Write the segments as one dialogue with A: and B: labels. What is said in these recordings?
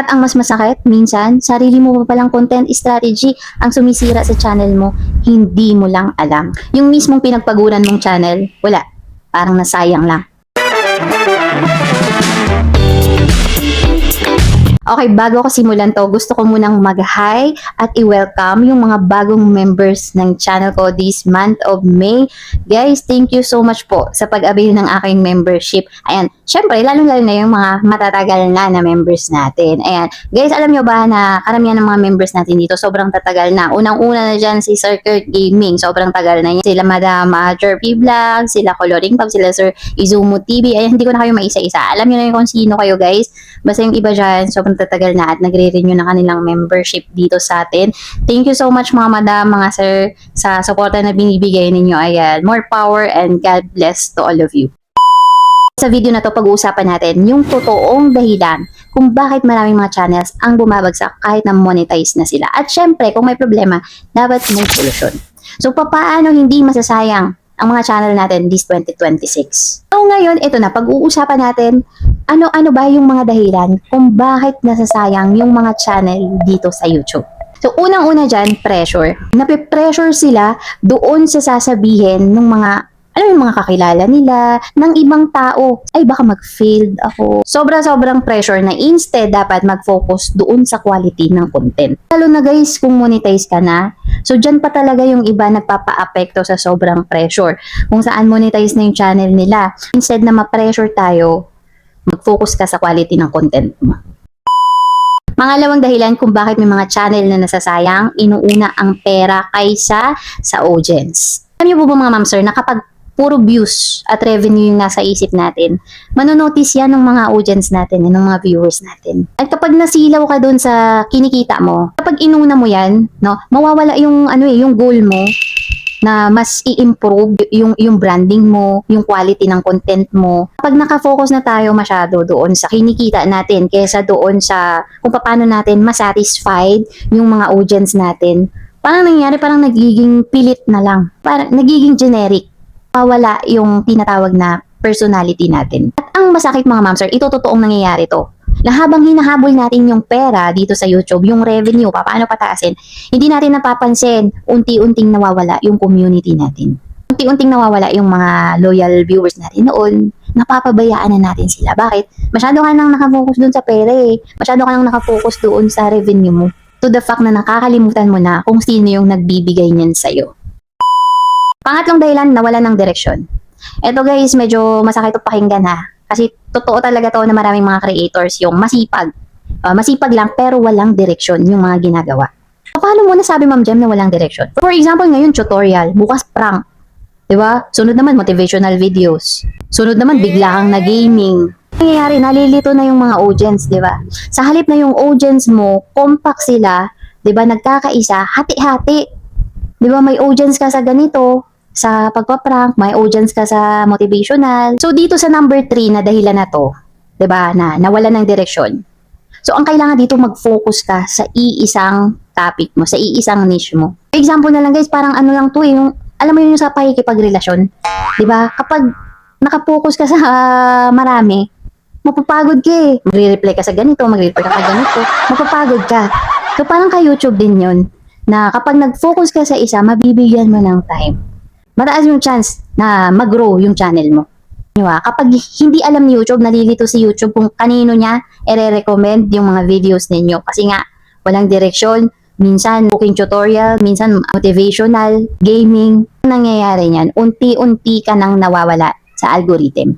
A: At ang mas masakit, minsan, sarili mo pa palang content strategy ang sumisira sa channel mo, hindi mo lang alam. Yung mismong pinagpaguran mong channel, wala. Parang nasayang lang. Okay, bago ko simulan to, gusto ko munang mag-hi at i-welcome yung mga bagong members ng channel ko this month of May. Guys, thank you so much po sa pag-avail ng aking membership. Ayan, syempre, lalong-lalo na yung mga matatagal na members natin. Ayan, guys, alam nyo ba na karamihan ng mga members natin dito, sobrang tatagal na. Unang-una na dyan si Sir Kurt Gaming, sobrang tagal na yan. Sila Madam Jerpy Vlog, sila Coloring Pub, sila Sir Izumo TV. Ayan, hindi ko na kayo maisa-isa. Alam nyo na yung kung sino kayo, guys. Basta yung iba dyan, sobrang tatagal na at nagre-renew na kanilang membership dito sa atin. Thank you so much mga madam, mga sir, sa suporta na binibigay ninyo. Ayan, more power and God bless to all of you. Sa video na to, pag-uusapan natin yung totoong dahilan kung bakit maraming mga channels ang bumabagsak kahit na monetize na sila. At syempre, kung may problema, dapat may solusyon. So, paano hindi masasayang ang mga channel natin this 2026? So, ngayon, ito na, pag-uusapan natin ano ba yung mga dahilan kung bakit nasasayang yung mga channel dito sa YouTube. So, unang-una dyan, pressure. Nape-pressure sila doon sa sasabihin ng mga yung mga kakilala nila, ng ibang tao, ay baka mag-failed ako. Sobrang pressure na instead dapat mag-focus doon sa quality ng content. Lalo na guys, kung monetize ka na, so dyan pa talaga yung iba nagpapa-apekto sa sobrang pressure. Kung saan monetize na yung channel nila, instead na ma-pressure tayo, mag-focus ka sa quality ng content mo. Pangalawang dahilan kung bakit may mga channel na nasasayang, inuuna ang pera kaysa sa audience. Alam niyo po ba mga ma'am sir, na kapag puro views at revenue yung nasa isip natin, manonotice yan ng mga audience natin, ng mga viewers natin. At kapag nasilaw ka doon sa kinikita mo, kapag inuna mo yan, no, mawawala yung yung goal mo na mas i-improve yung branding mo, yung quality ng content mo. Kapag nakafocus na tayo masyado doon sa kinikita natin kaysa doon sa kung paano natin masatisfied yung mga audience natin, parang nangyayari, parang nagiging pilit na lang. Parang nagiging generic. Pawala yung tinatawag na personality natin. At ang masakit mga ma'am sir, ito totoong nangyayari to. Na habang hinahabol natin yung pera dito sa YouTube, yung revenue, paano pataasin, hindi natin napapansin, unti-unting nawawala yung community natin. Unti-unting nawawala yung mga loyal viewers natin noon, napapabayaan na natin sila. Bakit? Masyado ka nang nakafocus doon sa pera eh. Masyado ka nang nakafocus doon sa revenue mo. To the fact na nakakalimutan mo na kung sino yung nagbibigay niyan sa'yo. Pangatlong dahilan, nawalan ng direksyon. Ito guys, medyo masakit ito pakinggan ha. Kasi totoo talaga to na maraming mga creators yung masipag. Masipag lang pero walang direksyon yung mga ginagawa. Paano mo nasabi Ma'am Jem na walang direksyon? For example, ngayon tutorial, bukas prank. Diba? Sunod naman motivational videos. Sunod naman bigla kang na gaming. Nangyayari, nalilito na yung mga audience, diba? Sa halip na yung audience mo, compact sila, diba? Nagkakaisa, hati-hati. Diba? May audience ka sa ganito, sa pagpa-prank, may audience ka sa motivational. So, dito sa number 3 na dahilan na to, diba, na nawala ng direksyon. So, ang kailangan dito mag-focus ka sa iisang topic mo, sa iisang niche mo. For example na lang guys, parang lang to yung, alam mo yun yung sa pakikipagrelasyon. Diba? Kapag nakapokus ka sa marami, mapapagod ka eh. Magre-reply ka sa ganito, magre-reply ka sa ganito, mapapagod ka. So, parang kay YouTube din yun, na kapag nag-focus ka sa isa, mabibigyan mo ng time. Mataas yung chance na mag-grow yung channel mo. Diba? Kapag hindi alam ni YouTube, nalilito si YouTube kung kanino niya i-recommend yung mga videos ninyo. Kasi nga, walang direksyon. Minsan, cooking tutorial, minsan motivational, gaming. Nangyayari niyan, unti-unti ka nang nawawala sa algorithm.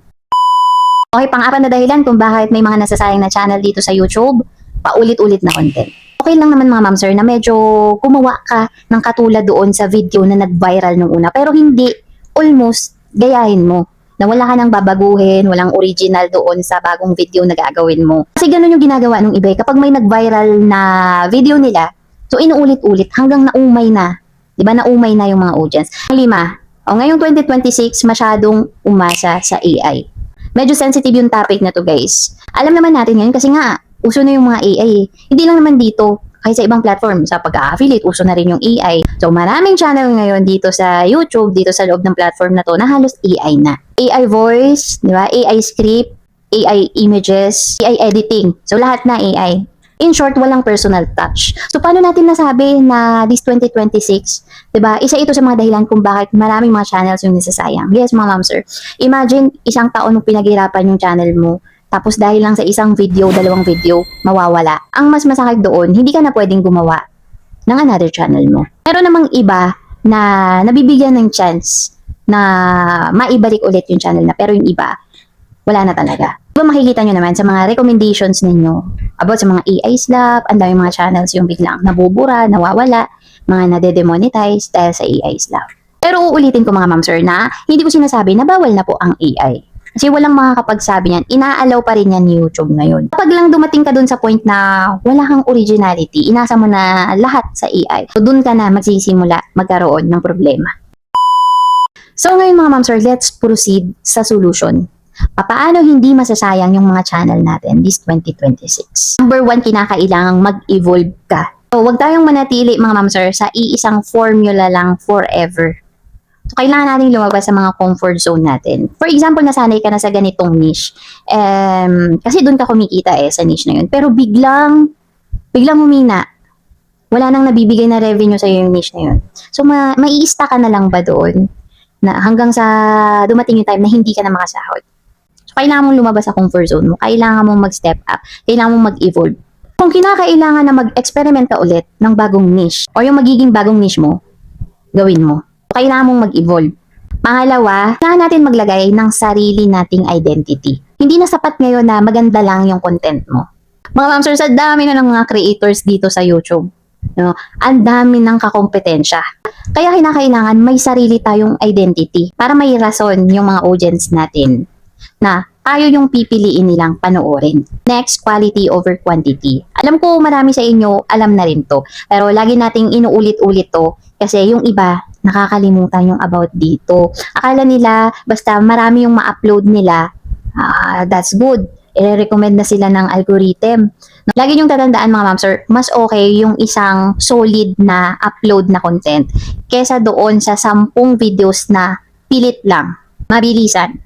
A: Okay, pang-apat na dahilan kung bakit may mga nasasayang na channel dito sa YouTube, paulit-ulit na content. Okay lang naman mga ma'am sir na medyo gumawa ka ng katulad doon sa video na nag-viral nung una. Pero hindi, almost, gayahin mo. Na wala ka nang babaguhin, walang original doon sa bagong video na gagawin mo. Kasi ganun yung ginagawa nung iba. Kapag may nag-viral na video nila, so inuulit-ulit hanggang naumay na. Diba? Naumay na yung mga audience. Ang 5, ngayong 2026, masyadong umasa sa AI. Medyo sensitive yung topic na to guys. Alam naman natin ngayon kasi nga, uso na yung mga AI. Hindi lang naman dito, kahit sa ibang platform, sa pag-affiliate, uso na rin yung AI. So, maraming channel ngayon dito sa YouTube, dito sa loob ng platform na to, na halos AI na. AI voice, di ba? AI script, AI images, AI editing. So, lahat na AI. In short, walang personal touch. So, paano natin nasabi na this 2026, 'di ba? Isa ito sa mga dahilan kung bakit maraming mga channels yung nasasayang. Yes, mga ma'am sir. Imagine, isang taon nung pinaghirapan yung channel mo, tapos dahil lang sa isang video, dalawang video, mawawala. Ang mas masakit doon, hindi ka na pwedeng gumawa ng another channel mo. Meron namang iba na nabibigyan ng chance na maibalik ulit yung channel na, pero yung iba, wala na talaga. Diba makikita nyo naman sa mga recommendations ninyo about sa mga AI slap, ang dami mga channels yung biglang nabubura, nawawala, mga nade-demonetize dahil sa AI slap. Pero uulitin ko mga ma'am sir na hindi ko sinasabi na bawal na po ang AI. Kasi walang makakapagsabi niyan, inaalaw pa rin yan ni YouTube ngayon. Kapag lang dumating ka dun sa point na wala kang originality, inasa mo na lahat sa AI, so dun ka na magsisimula magkaroon ng problema. So ngayon mga ma'am sir, let's proceed sa solution. Paano hindi masasayang yung mga channel natin this 2026? Number 1, kinakailangang mag-evolve ka. So, huwag tayong manatili mga ma'am sir sa iisang formula lang forever. So, kailangan natin lumabas sa mga comfort zone natin. For example, nasanay ka na sa ganitong niche. Kasi doon ka kumikita sa niche na yun. Pero biglang humina. Wala nang nabibigay na revenue sa yung niche na yun. So, mai-ista ka na lang ba doon? Na hanggang sa dumating yung time na hindi ka na makasahod. So, kailangan mong lumabas sa comfort zone mo. Kailangan mong mag-step up. Kailangan mong mag-evolve. Kung kinakailangan na mag-experiment ka ulit ng bagong niche o yung magiging bagong niche mo, gawin mo. Kailangan mong mag-evolve. Pangalawa, kailangan natin maglagay ng sarili nating identity. Hindi na sapat ngayon na maganda lang yung content mo. Mga ma'am sir, sa dami na ng mga creators dito sa YouTube. No? Ang dami ng kakompetensya. Kaya kinakailangan may sarili tayong identity para may rason yung mga audience natin na tayo yung pipiliin nilang panoorin. Next, quality over quantity. Alam ko marami sa inyo alam na rin to. Pero lagi nating inuulit-ulit to kasi yung iba nakakalimutan yung about dito. Akala nila basta marami yung ma-upload nila, that's good. I-recommend na sila ng algorithm. Lagi yung tatandaan mga ma'am sir, mas okay yung isang solid na upload na content kesa doon sa 10 videos na pilit lang, mabilisan.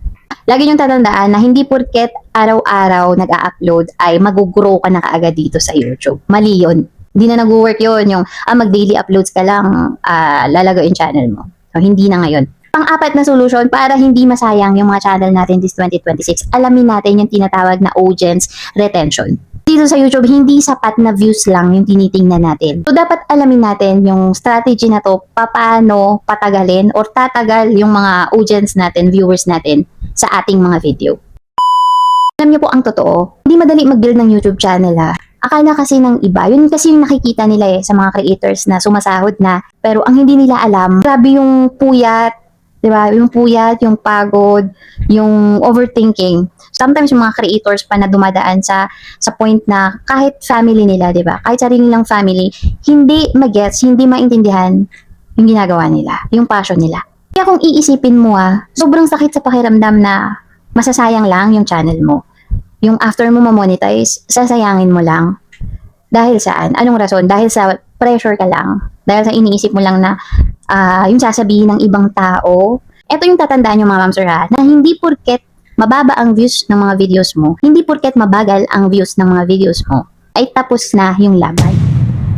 A: Lagi yung tatandaan na hindi porket araw-araw nag-a-upload ay mag-grow ka na kaagad dito sa YouTube. Mali yun. Hindi na nag-work yun yung mag-daily uploads ka lang, lalago yung channel mo. So, hindi na ngayon. Pang-apat na solution para hindi masayang yung mga channel natin this 2026, alamin natin yung tinatawag na audience retention. Dito sa YouTube, hindi sapat na views lang yung tinitingnan natin. So, dapat alamin natin yung strategy na to, paano patagalin or tatagal yung mga audience natin, viewers natin sa ating mga video. Alam niyo po ang totoo, hindi madali mag-build ng YouTube channel Akala kasi ng iba, yun kasi yung nakikita nila sa mga creators na sumasahod na, pero ang hindi nila alam, grabe yung puyat, diba? Yung puyat, yung pagod, yung overthinking. Sometimes yung mga creators pa na dumadaan sa point na kahit family nila, diba? Kahit sarili nilang family, hindi magets, hindi maintindihan yung ginagawa nila, yung passion nila. Kaya kung iisipin mo sobrang sakit sa pakiramdam na masasayang lang yung channel mo. Yung after mo ma-monetize, sasayangin mo lang. Dahil saan? Anong rason? Dahil sa pressure ka lang. Dahil sa iniisip mo lang na yung sasabihin ng ibang tao. Ito yung tatandaan yung mga ma'am sir na hindi porket mababa ang views ng mga videos mo, hindi porket mabagal ang views ng mga videos mo, ay tapos na yung laban.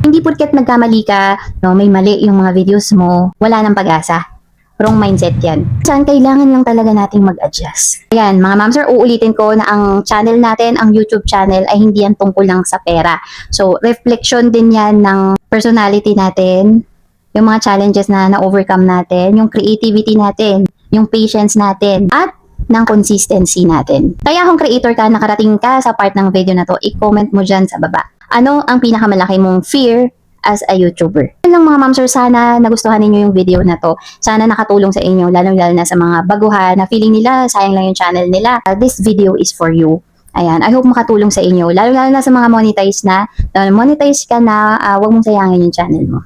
A: Hindi porket nagkamali ka, may mali yung mga videos mo, wala nang pag-asa. Wrong mindset yan. Saan kailangan lang talaga nating mag-adjust. Ayan, mga ma'am sir, uulitin ko na ang channel natin, ang YouTube channel, ay hindi yan tungkol lang sa pera. So, reflection din yan ng personality natin, yung mga challenges na na-overcome natin, yung creativity natin, yung patience natin, at ng consistency natin. Kaya kung creator ka, nakarating ka sa part ng video na to, i-comment mo dyan sa baba. Ano ang pinakamalaki mong fear as a YouTuber? Yan lang mga ma'am sir, sana nagustuhan ninyo yung video na to. Sana nakatulong sa inyo, lalo-lalo na sa mga baguhan na feeling nila, sayang lang yung channel nila. This video is for you. Ayan, I hope makatulong sa inyo, lalo-lalo na sa mga monetize na. Monetize ka na, huwag mong sayangin yung channel mo.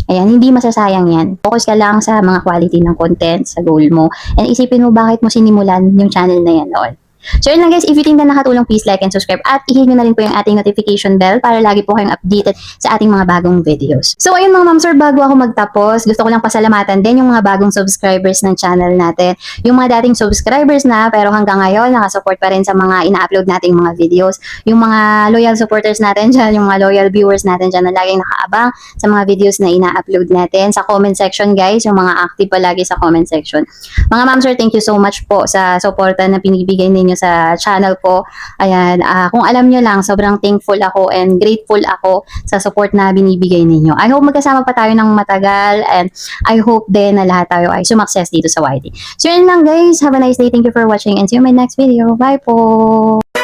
A: Ayan, hindi masasayang yan. Focus ka lang sa mga quality ng content, sa goal mo. And isipin mo bakit mo sinimulan yung channel na yan noon. So yun lang guys, if you think na nakatulong, please like and subscribe at i-hit nyo na rin po yung ating notification bell para lagi po kayong updated sa ating mga bagong videos. So ayun mga ma'am sir, bago ako magtapos, gusto ko lang pasalamatan din yung mga bagong subscribers ng channel natin. Yung mga dating subscribers na pero hanggang ngayon nakasupport pa rin sa mga ina-upload nating mga videos. Yung mga loyal supporters natin dyan, yung mga loyal viewers natin dyan na laging nakaabang sa mga videos na ina-upload natin. Sa comment section guys, yung mga active palagi sa comment section. Mga ma'am sir, thank you so much po sa suporta na pinibigay ninyo sa channel ko. Ayan, kung alam nyo lang, sobrang thankful ako and grateful ako sa support na binibigay ninyo. I hope magkasama pa tayo ng matagal and I hope din na lahat tayo ay sumakses dito sa YT. So yun lang guys, have a nice day. Thank you for watching and see you in my next video. Bye po!